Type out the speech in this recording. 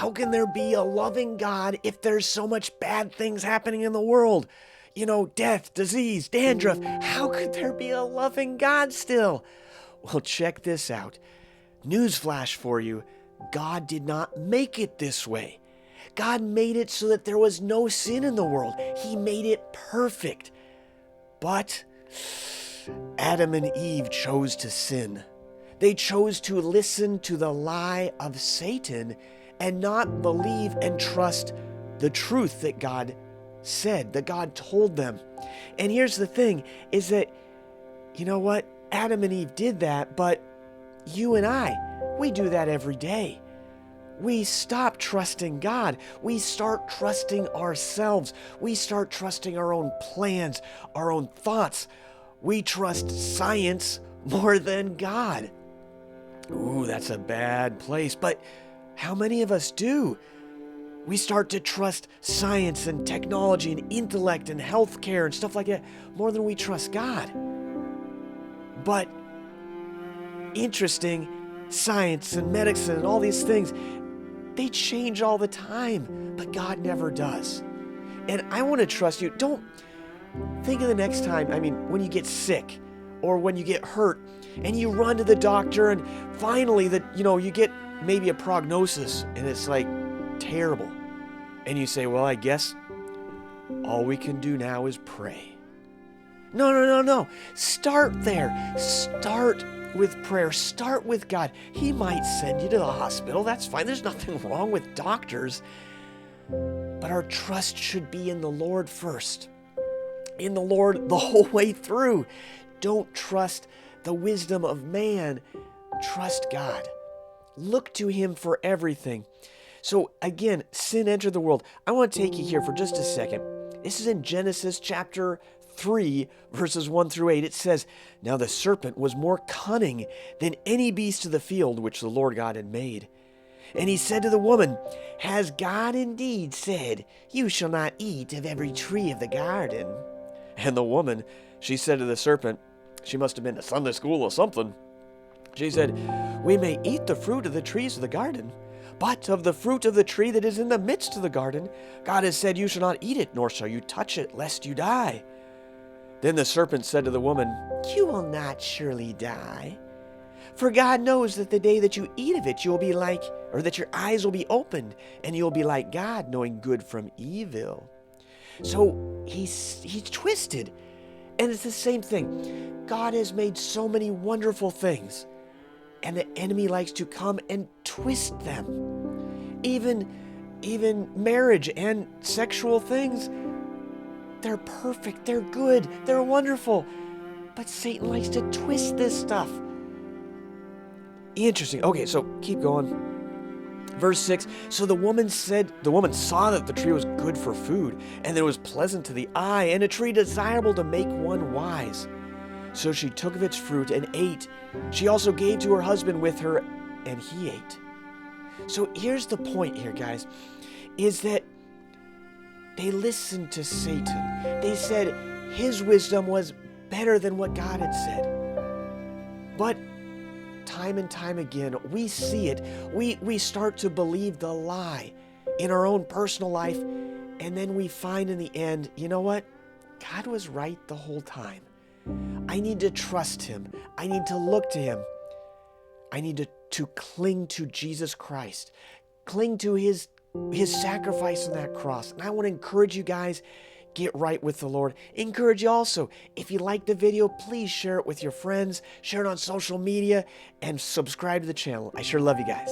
how can there be a loving God if there's so much bad things happening in the world? Death, disease, dandruff. How could there be a loving God still? Well, check this out. Newsflash for you. God did not make it this way. God made it so that there was no sin in the world. He made it perfect. But Adam and Eve chose to sin. They chose to listen to the lie of Satan and not believe and trust the truth that God said, that God told them. And here's the thing, is that, you know what? Adam and Eve did that, but you and I, we do that every day. We stop trusting God. We start trusting ourselves. We start trusting our own plans, our own thoughts. We trust science more than God. Ooh, that's a bad place. But how many of us do? We start to trust science and technology and intellect and healthcare and stuff like that more than we trust God. But interesting, science and medicine and all these things, they change all the time, but God never does. And I want to trust you. Don't think of the next time, when you get sick or when you get hurt and you run to the doctor and finally you get maybe a prognosis and it's like terrible. And you say, well, I guess all we can do now is pray. No. Start there. Start with prayer. Start with God. He might send you to the hospital. That's fine. There's nothing wrong with doctors. But our trust should be in the Lord first. In the Lord the whole way through. Don't trust the wisdom of man. Trust God. Look to Him for everything. So again, sin entered the world. I want to take you here for just a second. This is in Genesis chapter 3, verses 1 through 8. It says, "Now the serpent was more cunning than any beast of the field which the Lord God had made. And he said to the woman, Has God indeed said, You shall not eat of every tree of the garden? And the woman, she said to the serpent," she must have been to Sunday school or something, she said, "We may eat the fruit of the trees of the garden. But of the fruit of the tree that is in the midst of the garden, God has said, You shall not eat it, nor shall you touch it, lest you die." Then the serpent said to the woman, "You will not surely die. For God knows that the day that you eat of it, that your eyes will be opened, and you'll be like God, knowing good from evil." So he's twisted. And it's the same thing. God has made so many wonderful things. And the enemy likes to come and twist them. Even marriage and sexual things, they're perfect, they're good, they're wonderful. But Satan likes to twist this stuff. Interesting. Okay, so keep going. Verse 6, "So the woman saw that the tree was good for food, and that it was pleasant to the eye, and a tree desirable to make one wise. So she took of its fruit and ate. She also gave to her husband with her, and he ate." So here's the point here, guys, is that they listened to Satan. They said his wisdom was better than what God had said. But time and time again, we see it. We start to believe the lie in our own personal life, and then we find in the end, you know what? God was right the whole time. I need to trust Him. I need to look to Him. I need to cling to Jesus Christ. Cling to His sacrifice on that cross. And I want to encourage you guys, get right with the Lord. Encourage you also, if you like the video, please share it with your friends, share it on social media, and subscribe to the channel. I sure love you guys.